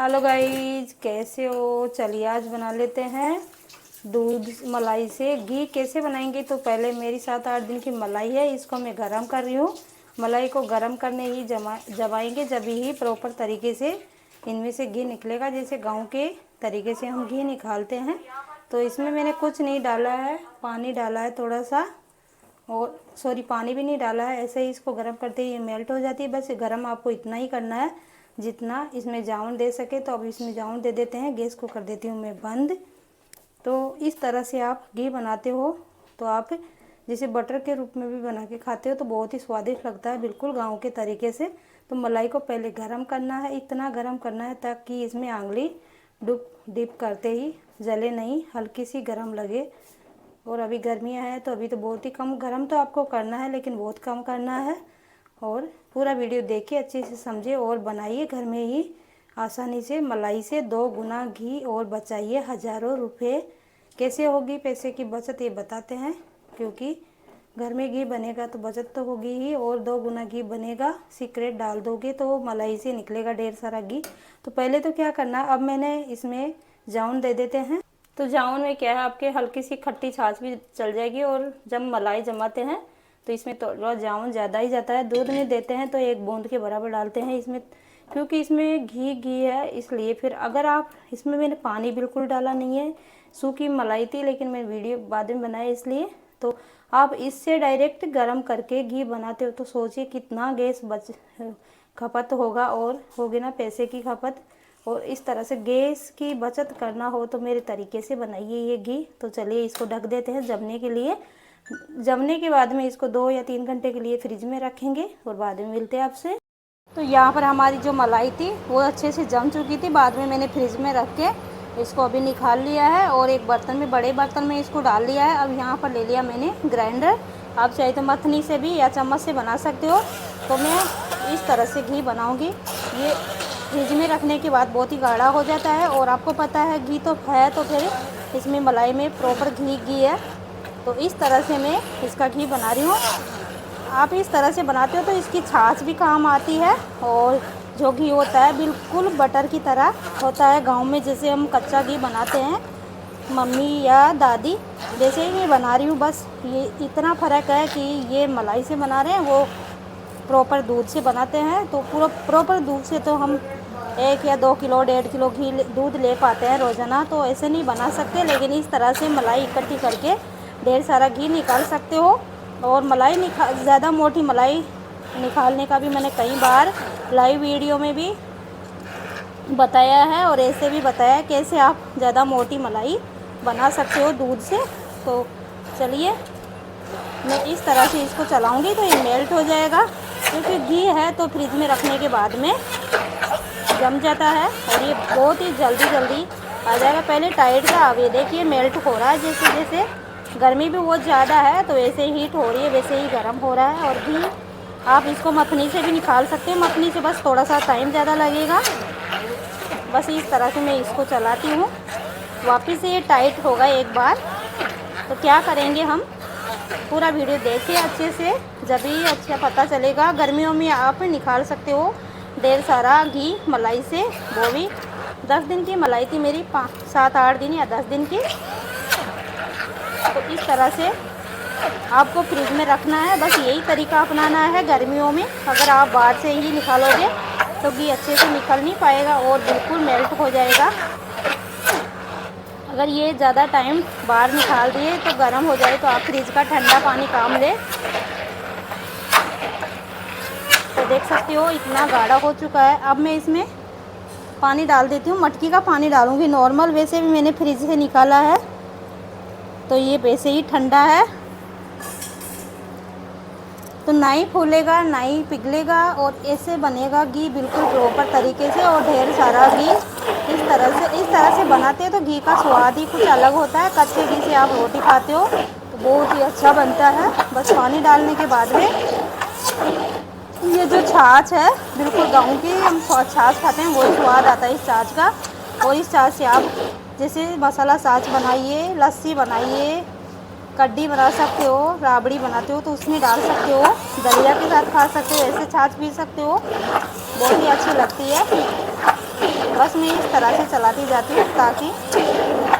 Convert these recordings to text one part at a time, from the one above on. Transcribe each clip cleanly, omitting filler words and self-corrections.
Hello guys, कैसे हो। चलिए आज बना लेते हैं दूध मलाई से घी। कैसे बनाएंगे तो पहले मेरी 7-8 दिन की मलाई है, इसको मैं गरम कर रही हूँ। मलाई को गरम करने ही जमाएंगे जब ही प्रॉपर तरीके से इनमें से घी निकलेगा, जैसे गांव के तरीके से हम घी निकालते हैं। तो इसमें मैंने कुछ नहीं डाला है, पानी डाला है थोड़ा सा, और सॉरी पानी भी नहीं डाला है। ऐसे ही इसको गर्म करते ही ये मेल्ट हो जाती है। बस गर्म आपको इतना ही करना है जितना इसमें जामुन दे सके। तो अब इसमें जामुन दे देते हैं। गैस को कर देती हूँ मैं बंद। तो इस तरह से आप घी बनाते हो तो आप जैसे बटर के रूप में भी बना के खाते हो तो बहुत ही स्वादिष्ट लगता है, बिल्कुल गाँव के तरीके से। तो मलाई को पहले गर्म करना है, इतना गर्म करना है ताकि इसमें आंगली डिप करते ही जले नहीं, हल्की सी गर्म लगे। और अभी गर्मियाँ हैं तो अभी तो बहुत ही कम गर्म तो आपको करना है, लेकिन बहुत कम करना है। और पूरा वीडियो देखिए, अच्छे से समझिए और बनाइए घर में ही आसानी से। मलाई से 2 गुना घी और बचाइए हज़ारों रुपए। कैसे होगी पैसे की बचत ये बताते हैं, क्योंकि घर में घी बनेगा तो बचत तो होगी ही, और 2 गुना घी बनेगा। सीक्रेट डाल दोगे तो मलाई से निकलेगा ढेर सारा घी। तो पहले तो क्या करना है, अब मैंने इसमें जामुन दे देते हैं। तो जामुन में क्या है, आपके हल्की सी खट्टी छाछ भी चल जाएगी। और जब मलाई जमाते हैं तो इसमें थोड़ा जामुन ज़्यादा ही जाता है। दूध में देते हैं तो 1 बूंद के बराबर डालते हैं इसमें, क्योंकि इसमें घी है इसलिए। फिर अगर आप इसमें, मैंने पानी बिल्कुल डाला नहीं है, सूखी मलाई थी, लेकिन मैं वीडियो बाद में बनाया इसलिए। तो आप इससे डायरेक्ट गर्म करके घी बनाते हो तो सोचिए कितना गैस खपत होगा, और होगी ना पैसे की खपत। और इस तरह से गैस की बचत करना हो तो मेरे तरीके से बनाइए ये घी। तो चलिए इसको ढक देते हैं जमने के लिए। जमने के बाद में इसको 2 या 3 घंटे के लिए फ्रिज में रखेंगे और बाद में मिलते हैं आपसे। तो यहाँ पर हमारी जो मलाई थी वो अच्छे से जम चुकी थी। बाद में मैंने फ्रिज में रख के इसको अभी निकाल लिया है और एक बर्तन में, बड़े बर्तन में इसको डाल लिया है। अब यहाँ पर ले लिया मैंने ग्राइंडर। आप चाहे तो मथनी से भी या चम्मच से बना सकते हो। तो मैं इस तरह से घी बनाऊँगी। ये फ्रिज में रखने के बाद बहुत ही गाढ़ा हो जाता है, और आपको पता है घी तो है, तो फिर इसमें मलाई में प्रॉपर घी है। तो इस तरह से मैं इसका घी बना रही हूँ। आप इस तरह से बनाते हो तो इसकी छाछ भी काम आती है, और जो घी होता है बिल्कुल बटर की तरह होता है। गांव में जैसे हम कच्चा घी बनाते हैं, मम्मी या दादी जैसे ही मैं बना रही हूँ। बस ये इतना फ़र्क है कि ये मलाई से बना रहे हैं, वो प्रॉपर दूध से बनाते हैं। तो पूरा प्रॉपर दूध से तो हम 1 या 2 किलो 1.5 किलो दूध ले पाते हैं रोज़ाना, तो ऐसे नहीं बना सकते। लेकिन इस तरह से मलाई इकट्ठी करके ढेर सारा घी निकाल सकते हो। और मलाई ज़्यादा मोटी मलाई निकालने का भी मैंने कई बार लाइव वीडियो में भी बताया है, और ऐसे भी बताया कैसे आप ज़्यादा मोटी मलाई बना सकते हो दूध से। तो चलिए मैं इस तरह से इसको चलाऊंगी तो ये मेल्ट हो जाएगा, क्योंकि घी है तो फ्रिज में रखने के बाद में जम जाता है और ये बहुत ही जल्दी आ जाएगा। पहले टाइट था, अब ये देखिए मेल्ट हो रहा है। जैसे जैसे गर्मी भी बहुत ज़्यादा है तो वैसे हीट हो रही है, वैसे ही गर्म हो रहा है। और घी आप इसको मथनी से भी निकाल सकते हैं, मथनी से बस थोड़ा सा टाइम ज़्यादा लगेगा। बस इस तरह से मैं इसको चलाती हूँ। वापस से ये टाइट होगा एक बार। तो क्या करेंगे हम, पूरा वीडियो देखिए अच्छे से, जब भी अच्छा पता चलेगा। गर्मियों में आप निकाल सकते हो ढेर सारा घी मलाई से। वो भी 10 दिन की मलाई थी मेरी, 7-8 दिन या 10 दिन की। तो इस तरह से आपको फ्रिज में रखना है, बस यही तरीका अपनाना है गर्मियों में। अगर आप बाहर से ही निकालोगे तो घी अच्छे से निकल नहीं पाएगा और बिल्कुल मेल्ट हो जाएगा। अगर ये ज़्यादा टाइम बाहर निकाल दिए तो गर्म हो जाए, तो आप फ्रिज का ठंडा पानी काम ले। तो देख सकते हो इतना गाढ़ा हो चुका है। अब मैं इसमें पानी डाल देती हूँ, मटकी का पानी डालूँगी नॉर्मल। वैसे भी मैंने फ्रिज से निकाला है तो ये वैसे ही ठंडा है, तो ना ही फूलेगा ना ही पिघलेगा, और ऐसे बनेगा घी बिल्कुल प्रॉपर तरीके से। और ढेर सारा घी इस तरह से बनाते हैं तो घी का स्वाद ही कुछ अलग होता है। कच्चे घी से आप रोटी खाते हो तो बहुत ही अच्छा बनता है। बस पानी डालने के बाद में ये जो छाछ है बिल्कुल गाँव की हम छाछ खाते हैं, वही स्वाद आता है इस छाछ का। और इस छाछ से आप जैसे मसाला छाछ बनाइए, लस्सी बनाइए, कड्डी बना सकते हो, राबड़ी बनाते हो तो उसमें डाल सकते हो, दलिया के साथ खा सकते हो, ऐसे छाछ पी सकते हो, बहुत ही अच्छी लगती है। बस मैं इस तरह से चलाती जाती हूँ ताकि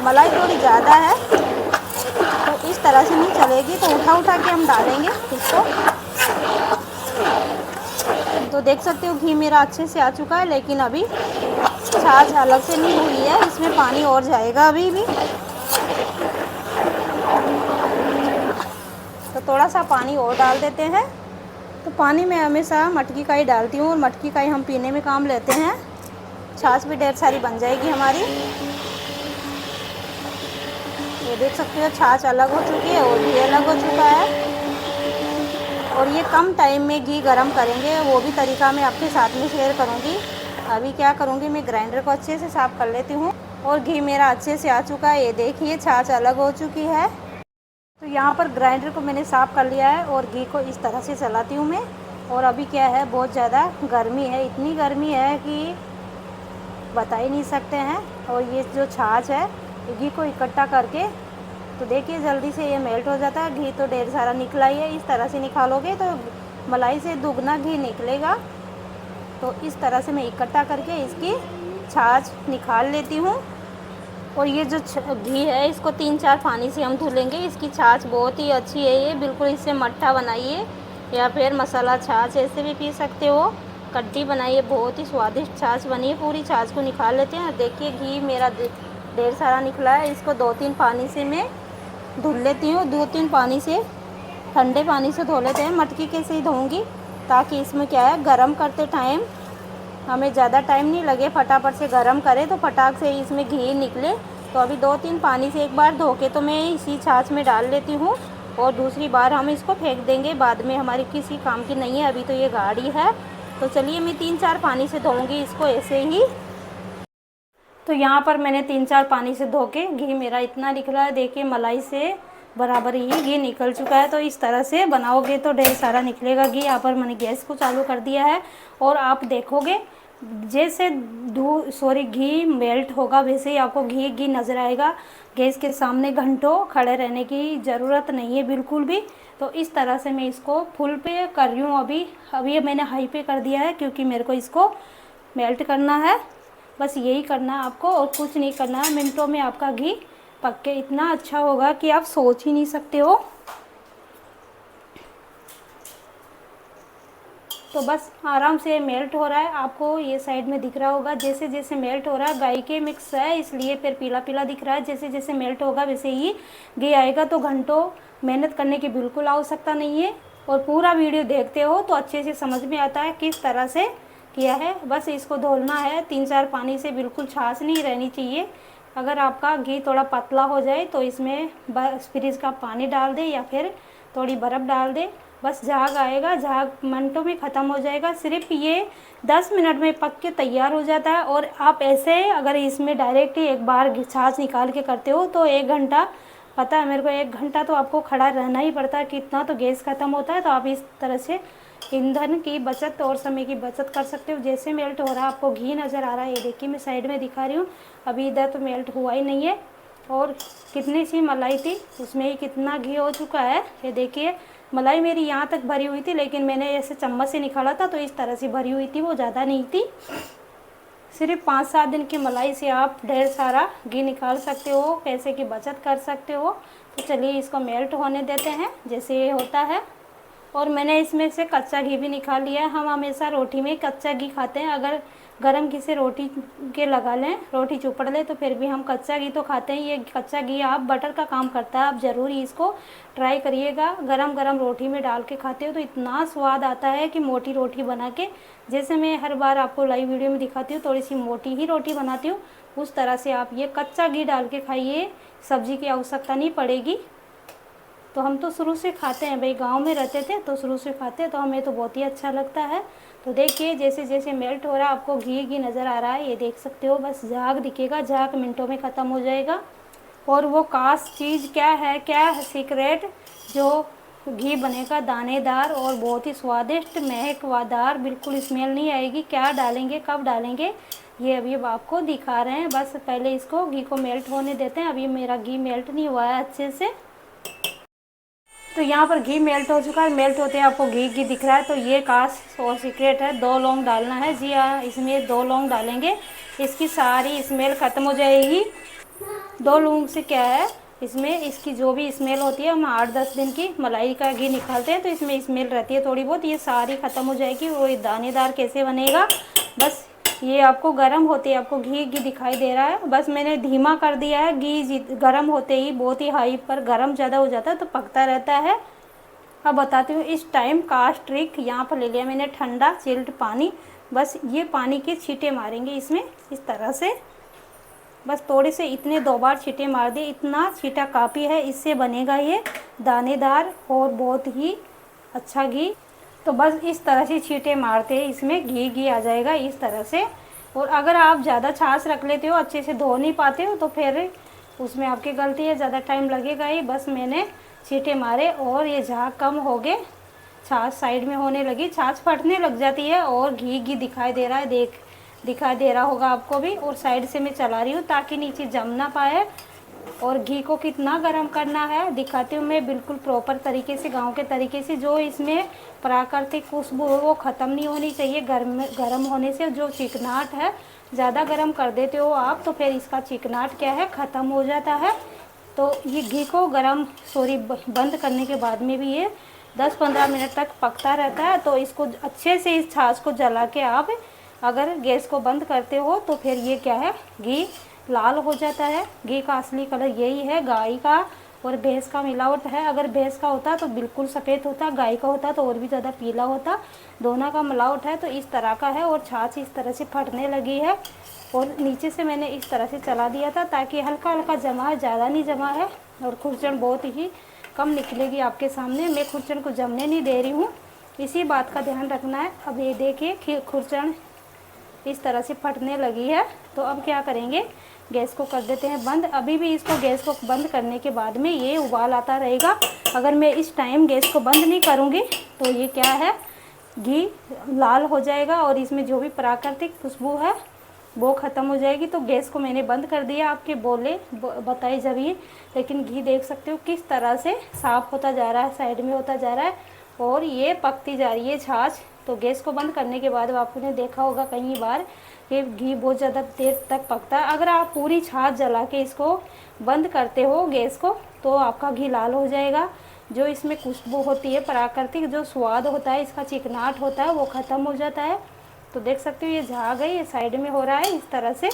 मलाई थोड़ी ज़्यादा है तो इस तरह से नहीं चलेगी, तो उठा उठा के हम डालेंगे इसको। तो देख सकते हो घी मेरा अच्छे से आ चुका है, लेकिन अभी छाछ अलग से नहीं हुई है, इसमें पानी और जाएगा अभी भी। तो थोड़ा सा पानी और डाल देते हैं। तो पानी में हमेशा मटकी का ही डालती हूँ और मटकी का ही हम पीने में काम लेते हैं। छाछ भी ढेर सारी बन जाएगी हमारी। ये देख सकते हो छाछ अलग हो चुकी है और घी अलग हो चुका है। और ये कम टाइम में घी गरम करेंगे वो भी तरीका मैं आपके साथ में शेयर करूँगी। अभी क्या करूँगी, मैं ग्राइंडर को अच्छे से साफ़ कर लेती हूँ। और घी मेरा अच्छे से आ चुका है, ये देखिए छाछ अलग हो चुकी है। तो यहाँ पर ग्राइंडर को मैंने साफ़ कर लिया है और घी को इस तरह से चलाती हूँ मैं। और अभी क्या है, बहुत ज़्यादा गर्मी है, इतनी गर्मी है कि बता ही नहीं सकते हैं। और ये जो छाछ है घी को इकट्ठा करके, तो देखिए जल्दी से ये मेल्ट हो जाता है। घी तो ढेर सारा निकला ही है, इस तरह से निकालोगे तो मलाई से दुगना घी निकलेगा। तो इस तरह से मैं इकट्ठा करके इसकी छाछ निकाल लेती हूँ। और ये जो घी है इसको 3-4 पानी से हम धुलेंगे। इसकी छाछ बहुत ही अच्छी है, ये बिल्कुल इससे मट्ठा बनाइए या फिर मसाला छाछ ऐसे भी पी सकते हो। कड्डी बनाइए, बहुत ही स्वादिष्ट छाछ बनी है। पूरी छाछ को निकाल लेते हैं। देखिए घी मेरा ढेर सारा निकला है, इसको 2-3 पानी से मैं धुल लेती हूँ। 2-3 पानी से, ठंडे पानी से धो लेते हैं। मटकी कैसे ही धोऊँगी ताकि इसमें क्या है, गरम करते टाइम हमें ज़्यादा टाइम नहीं लगे, फटाफट से गरम करें तो फटाक से इसमें घी निकले। तो अभी 2-3 पानी से एक बार धो के तो मैं इसी छाछ में डाल लेती हूँ और दूसरी बार हम इसको फेंक देंगे, बाद में हमारी किसी काम की नहीं है। अभी तो ये गाढ़ी है, तो चलिए मैं 3-4 पानी से धोऊँगी इसको ऐसे ही। तो यहाँ पर मैंने 3-4 पानी से धो के घी मेरा इतना निकला है, देखिए मलाई से बराबर ही घी निकल चुका है। तो इस तरह से बनाओगे तो ढेर सारा निकलेगा घी। यहाँ पर मैंने गैस को चालू कर दिया है और आप देखोगे जैसे घी मेल्ट होगा वैसे ही आपको घी नज़र आएगा। गैस के सामने घंटों खड़े रहने की ज़रूरत नहीं है बिल्कुल भी। तो इस तरह से मैं इसको फुल पे कर रही हूँ। अभी मैंने हाई पे कर दिया है क्योंकि मेरे को इसको मेल्ट करना है। बस यही करना है आपको और कुछ नहीं करना है। मिनटों में आपका घी पक के इतना अच्छा होगा कि आप सोच ही नहीं सकते हो। तो बस आराम से मेल्ट हो रहा है, आपको ये साइड में दिख रहा होगा। जैसे जैसे मेल्ट हो रहा है, गाय के मिक्स है इसलिए फिर पीला पीला दिख रहा है। जैसे जैसे मेल्ट होगा वैसे ही घी आएगा। तो घंटों मेहनत करने की बिल्कुल आवश्यकता नहीं है। और पूरा वीडियो देखते हो तो अच्छे से समझ में आता है किस तरह से किया है। बस इसको धोना है 3-4 पानी से, बिल्कुल छाछ नहीं रहनी चाहिए। अगर आपका घी थोड़ा पतला हो जाए तो इसमें फ्रिज का पानी डाल दे या फिर थोड़ी बर्फ़ डाल दे। बस झाग आएगा, झाग मिनटों में ख़त्म हो जाएगा। सिर्फ ये 10 मिनट में पक के तैयार हो जाता है। और आप ऐसे अगर इसमें डायरेक्ट ही एक बार छाछ निकाल के करते हो तो 1 घंटा, पता है मेरे को 1 घंटा तो आपको खड़ा रहना ही पड़ता है, कितना तो गैस ख़त्म होता है। तो आप इस तरह से ईंधन की बचत और समय की बचत कर सकते हो। जैसे मेल्ट हो रहा है आपको घी नज़र आ रहा है, ये देखिए मैं साइड में दिखा रही हूँ। अभी इधर तो मेल्ट हुआ ही नहीं है। और कितनी सी मलाई थी उसमें ही कितना घी हो चुका है, ये देखिए। मलाई मेरी यहाँ तक भरी हुई थी, लेकिन मैंने ऐसे चम्मच से निकाला था तो इस तरह से भरी हुई थी, वो ज़्यादा नहीं थी। सिर्फ 5-7 दिन की मलाई से आप ढेर सारा घी निकाल सकते हो, पैसे की बचत कर सकते हो। तो चलिए इसको मेल्ट होने देते हैं जैसे ये होता है। और मैंने इसमें से कच्चा घी भी निकाल लिया है। हम हमेशा रोटी में कच्चा घी खाते हैं। अगर गरम घी से रोटी के लगा लें, रोटी चुपड़ ले, तो फिर भी हम कच्चा घी तो खाते हैं। ये कच्चा घी आप बटर का काम करता है। आप ज़रूर इसको ट्राई करिएगा। गरम गरम रोटी में डाल के खाते हो तो इतना स्वाद आता है कि मोटी रोटी बना के, जैसे मैं हर बार आपको लाइव वीडियो में दिखाती हूँ, थोड़ी सी मोटी ही रोटी बनाती हूँ, उस तरह से आप ये कच्चा घी डाल के खाइए। सब्ज़ी की आवश्यकता नहीं पड़ेगी। तो हम तो शुरू से खाते हैं भाई, गांव में रहते थे तो शुरू से खाते हैं, तो हमें तो बहुत ही अच्छा लगता है। तो देखिए जैसे जैसे मेल्ट हो रहा है आपको घी नज़र आ रहा है, ये देख सकते हो। बस झाग दिखेगा, झाग मिनटों में ख़त्म हो जाएगा। और वो खास चीज़ क्या है, क्या है सीक्रेट, जो घी बनेगा दानेदार और बहुत ही स्वादिष्ट महकवादार, बिल्कुल स्मेल नहीं आएगी। क्या डालेंगे, कब डालेंगे, ये अभी आपको दिखा रहे हैं। बस पहले इसको घी को मेल्ट होने देते हैं। अभी मेरा घी मेल्ट नहीं हुआ है अच्छे से। तो यहाँ पर घी मेल्ट हो चुका है। मेल्ट होते हैं आपको घी दिख रहा है। तो ये खास और सीक्रेट है, 2 लौंग डालना है। जी हाँ, इसमें 2 लौंग डालेंगे। इसकी सारी स्मेल ख़त्म हो जाएगी। 2 लौंग से क्या है, इसमें इसकी जो भी स्मेल होती है, हम 8-10 दिन की मलाई का घी निकालते हैं तो इसमें स्मेल रहती है थोड़ी बहुत, ये सारी ख़त्म हो जाएगी। वो दानेदार कैसे बनेगा, बस ये आपको गर्म होते ही आपको घी दिखाई दे रहा है, बस मैंने धीमा कर दिया है। घी गर्म होते ही बहुत ही हाई पर गर्म ज़्यादा हो जाता है तो पकता रहता है। अब बताती हूँ इस टाइम कास्ट ट्रिक। यहाँ पर ले लिया मैंने ठंडा चिल्ड पानी, बस ये पानी के छींटे मारेंगे इसमें इस तरह से, बस थोड़े से इतने 2 बार छींटे मार दिए, इतना छींटा काफ़ी है। इससे बनेगा ये दानेदार और बहुत ही अच्छा घी। तो बस इस तरह से छींटे मारते हैं, इसमें घी आ जाएगा इस तरह से। और अगर आप ज़्यादा छाछ रख लेते हो, अच्छे से धो नहीं पाते हो, तो फिर उसमें आपकी गलती है, ज़्यादा टाइम लगेगा ही। बस मैंने छींटे मारे और ये झाग कम हो गए, छाछ साइड में होने लगी, छाछ फटने लग जाती है और घी दिखाई दे रहा है, दिखाई दे रहा होगा आपको भी। और साइड से मैं चला रही हूँ ताकि नीचे जम ना पाए। और घी को कितना गर्म करना है दिखाती हूँ मैं, बिल्कुल प्रॉपर तरीके से, गांव के तरीके से। जो इसमें प्राकृतिक खुशबू है वो ख़त्म नहीं होनी चाहिए गर्म होने से। जो चिकनाहट है, ज़्यादा गर्म कर देते हो आप तो फिर इसका चिकनाहट क्या है, ख़त्म हो जाता है। तो ये घी को बंद करने के बाद में भी ये 10-15 मिनट तक पकता रहता है। तो इसको अच्छे से, इस छाछ को जला के आप अगर गैस को बंद करते हो तो फिर ये क्या है, घी लाल हो जाता है। घी का असली कलर यही है, गाय का और भैंस का मिलावट है। अगर भैंस का होता तो बिल्कुल सफ़ेद होता, गाय का होता तो और भी ज़्यादा पीला होता। दोनों का मिलावट है तो इस तरह का है। और छाछ इस तरह से फटने लगी है और नीचे से मैंने इस तरह से चला दिया था ताकि हल्का हल्का जमा है, ज़्यादा नहीं जमा है। और खुरचन बहुत ही कम निकलेगी आपके सामने, मैं खुरचन को जमने नहीं दे रही हूँ, इसी बात का ध्यान रखना है। अब ये देखिए खुरचन इस तरह से फटने लगी है। तो अब क्या करेंगे, गैस को कर देते हैं बंद। अभी भी इसको गैस को बंद करने के बाद में ये उबाल आता रहेगा। अगर मैं इस टाइम गैस को बंद नहीं करूँगी तो ये क्या है, घी लाल हो जाएगा और इसमें जो भी प्राकृतिक खुशबू है वो ख़त्म हो जाएगी। तो गैस को मैंने बंद कर दिया, आपके बोले बताए जब ही। लेकिन घी देख सकते हो किस तरह से साफ़ होता जा रहा है, साइड में होता जा रहा है और ये पकती जा रही है छाछ। तो गैस को बंद करने के बाद आपने देखा होगा कई बार ये घी बहुत ज़्यादा देर तक पकता है। अगर आप पूरी छाछ जला के इसको बंद करते हो गैस को तो आपका घी लाल हो जाएगा। जो इसमें खुशबू होती है, प्राकृतिक जो स्वाद होता है, इसका चिकनाहट होता है, वो ख़त्म हो जाता है। तो देख सकते हो ये झाग है, ये साइड में हो रहा है इस तरह से।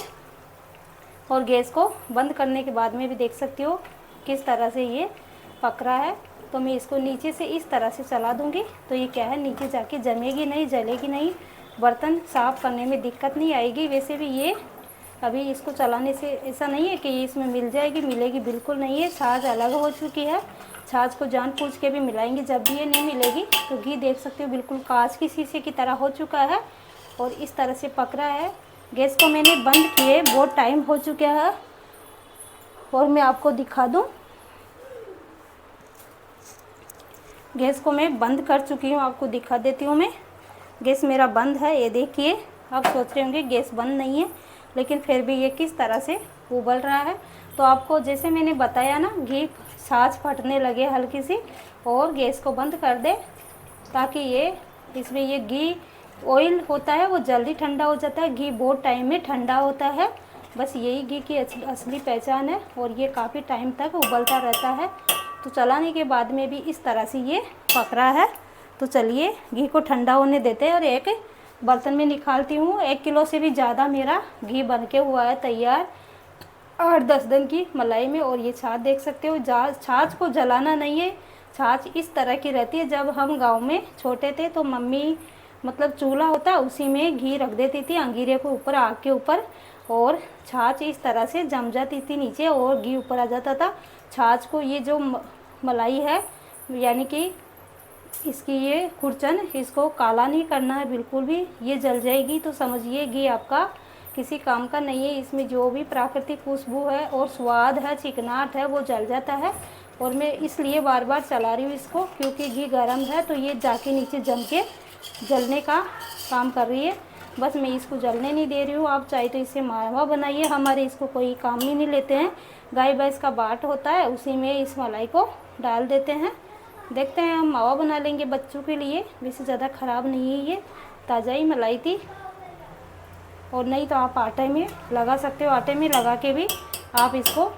और गैस को बंद करने के बाद में भी देख सकते हो किस तरह से ये पक रहा है। तो मैं इसको नीचे से इस तरह से चला दूंगी तो ये क्या है, नीचे जाके जमेगी नहीं, जलेगी नहीं, बर्तन साफ़ करने में दिक्कत नहीं आएगी। वैसे भी ये अभी इसको चलाने से ऐसा नहीं है कि ये इसमें मिल जाएगी, मिलेगी बिल्कुल नहीं है। छाछ अलग हो चुकी है, छाछ को जानबूझ के भी मिलाएंगे जब भी ये नहीं मिलेगी। तो घी देख सकते हो बिल्कुल कांच की शीशे की तरह हो चुका है और इस तरह से पक रहा है। गैस को मैंने बंद किए, बहुत टाइम हो चुका है। और मैं आपको दिखा दूं, गैस को मैं बंद कर चुकी हूँ, आपको दिखा देती हूँ मैं। गैस मेरा बंद है, ये देखिए। आप सोच रहे होंगे गैस बंद नहीं है, लेकिन फिर भी ये किस तरह से उबल रहा है। तो आपको जैसे मैंने बताया ना, घी छाछ फटने लगे हल्की सी और गैस को बंद कर दे ताकि ये इसमें ये घी ऑयल होता है वो जल्दी ठंडा हो जाता है। घी बहुत टाइम में ठंडा होता है, बस यही घी की असली पहचान है। और ये काफ़ी टाइम तक उबलता रहता है। तो चलाने के बाद में भी इस तरह से ये पक रहा है। तो चलिए घी को ठंडा होने देते हैं और एक बर्तन में निकालती हूँ। 1 किलो से भी ज़्यादा मेरा घी बन के हुआ है तैयार, 8-10 दिन की मलाई में। और ये छाछ देख सकते हो, छाछ को जलाना नहीं है, छाछ इस तरह की रहती है। जब हम गांव में छोटे थे तो मम्मी मतलब चूल्हा होता है उसी में घी रख देती थी अंगीरे को ऊपर, आग के ऊपर, और छाछ इस तरह से जम जाती थी नीचे और घी ऊपर आ जाता था। छाछ को ये जो मलाई है यानी कि इसकी ये खुरचन, इसको काला नहीं करना है बिल्कुल भी, ये जल जाएगी तो समझिए घी आपका किसी काम का नहीं है। इसमें जो भी प्राकृतिक खुशबू है और स्वाद है, चिकनाहट है, वो जल जाता है। और मैं इसलिए बार बार चला रही हूँ इसको क्योंकि घी गर्म है तो ये जाके नीचे जम के जलने का काम कर रही है। बस मैं इसको जलने नहीं दे रही हूँ। आप चाहे तो इसे मावा बनाइए, हमारे इसको कोई काम ही नहीं लेते हैं। गाय भैंस का बाट होता है उसी में इस मलाई को डाल देते हैं। देखते हैं, हम मावा बना लेंगे बच्चों के लिए। वैसे ज़्यादा ख़राब नहीं है, ये ताज़ा ही मलाई थी। और नहीं तो आप आटे में लगा सकते हो, आटे में लगा के भी आप इसको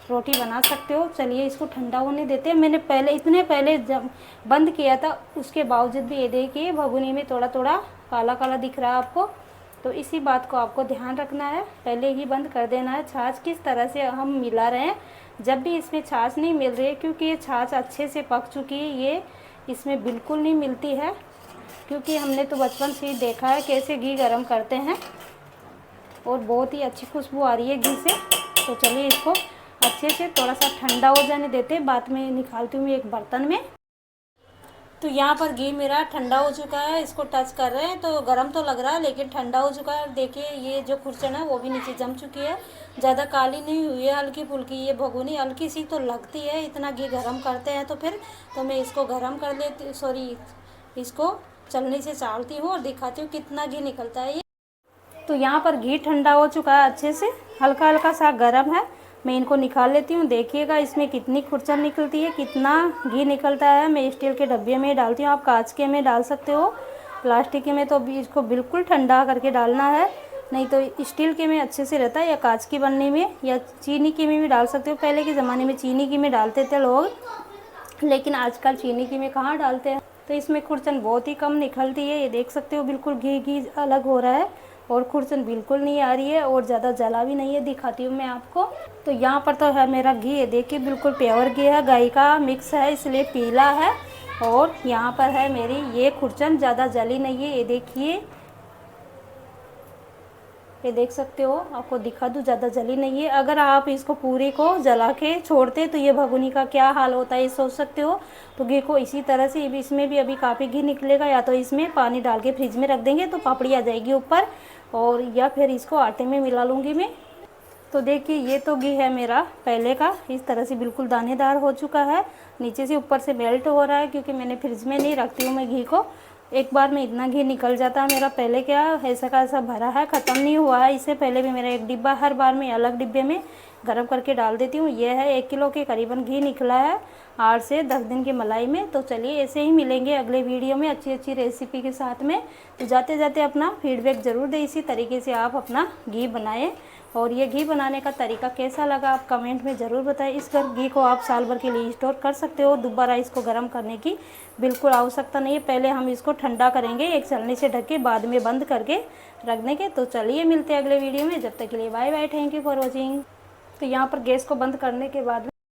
रोटी बना सकते हो। चलिए इसको ठंडा होने देते हैं। मैंने इतने पहले जब बंद किया था उसके बावजूद भी ये देखिए भगोनी में थोड़ा थोड़ा काला काला दिख रहा है आपको, तो इसी बात को आपको ध्यान रखना है, पहले ही बंद कर देना है। छाछ किस तरह से हम मिला रहे हैं, जब भी इसमें छाछ नहीं मिल रही है, क्योंकि ये छाछ अच्छे से पक चुकी है, ये इसमें बिल्कुल नहीं मिलती है, क्योंकि हमने तो बचपन से ही देखा है कैसे घी गरम करते हैं और बहुत ही अच्छी खुशबू आ रही है घी से। तो चलिए इसको अच्छे से थोड़ा सा ठंडा हो जाने देते हैं, बाद में निकालती हूँ एक बर्तन में। तो यहाँ पर घी मेरा ठंडा हो चुका है, इसको टच कर रहे हैं तो गरम तो लग रहा है लेकिन ठंडा हो चुका है। देखिए ये जो खुरचन है वो भी नीचे जम चुकी है, ज़्यादा काली नहीं हुई है, हल्की फुल्की। ये भगोनी हल्की सी तो लगती है, इतना घी गरम करते हैं तो फिर तो मैं इसको गरम कर लेती, सॉरी इसको चलनी से चालती हूँ और दिखाती हूँ कितना घी निकलता है ये। तो यहाँ पर घी ठंडा हो चुका है अच्छे से, हल्का हल्का सा गर्म है। मैं इनको निकाल लेती हूँ। देखिएगा इसमें कितनी खुरचन निकलती है, कितना घी निकलता है। मैं स्टील के डब्बे में डालती हूँ, आप कांच के में डाल सकते हो, प्लास्टिक के में तो इसको बिल्कुल ठंडा करके डालना है, नहीं तो स्टील के में अच्छे से रहता है, या कांच की बनने में या चीनी की में भी डाल सकते हो। पहले के ज़माने में चीनी की में डालते थे लोग, लेकिन आजकल चीनी की में कहाँ डालते हैं। तो इसमें खुरचन बहुत ही कम निकलती है, ये देख सकते हो बिल्कुल घी घी अलग हो रहा है और खुरचन बिल्कुल नहीं आ रही है और ज़्यादा जला भी नहीं है। दिखाती हूँ मैं आपको। तो यहाँ पर तो है मेरा घी, ये देखिए बिल्कुल प्योर घी है, गाय का मिक्स है इसलिए पीला है। और यहाँ पर है मेरी ये खुरचन, ज़्यादा जली नहीं है, ये देखिए, ये देख सकते हो, आपको दिखा दूँ, ज़्यादा जली नहीं है। अगर आप इसको पूरी को जला के छोड़ते तो ये भगोनी का क्या हाल होता है ये सोच सकते हो। तो घी को इसी तरह से इसमें भी अभी काफ़ी घी निकलेगा, या तो इसमें पानी डाल के फ्रिज में रख देंगे तो पापड़ी आ जाएगी ऊपर, और या फिर इसको आटे में मिला लूँगी मैं। तो देखिए ये तो घी है मेरा पहले का, इस तरह से बिल्कुल दानेदार हो चुका है, नीचे से ऊपर से मेल्ट हो रहा है, क्योंकि मैंने फ्रिज में नहीं रखती हूँ मैं घी को, एक बार में इतना घी निकल जाता है मेरा। पहले क्या ऐसा का ऐसा भरा है, ख़त्म नहीं हुआ है, इससे पहले भी मेरा एक डिब्बा, हर बार मैं अलग डिब्बे में गर्म करके डाल देती हूँ। ये है 1 किलो के करीबन घी निकला है 8 से 10 दिन की मलाई में। तो चलिए ऐसे ही मिलेंगे अगले वीडियो में अच्छी अच्छी रेसिपी के साथ में। तो जाते जाते अपना फीडबैक ज़रूर दें, इसी तरीके से आप अपना घी बनाएं। और ये घी बनाने का तरीका कैसा लगा आप कमेंट में ज़रूर बताएं। इस घी को आप साल भर के लिए स्टोर कर सकते हो, दोबारा इसको गर्म करने की बिल्कुल आवश्यकता नहीं है। पहले हम इसको ठंडा करेंगे एक छलनी से ढक के, बाद में बंद करके रख देंगे। तो चलिए मिलते हैं अगले वीडियो में, जब तक के लिए bye bye, thank you for watching. तो यहाँ पर गैस को बंद करने के बाद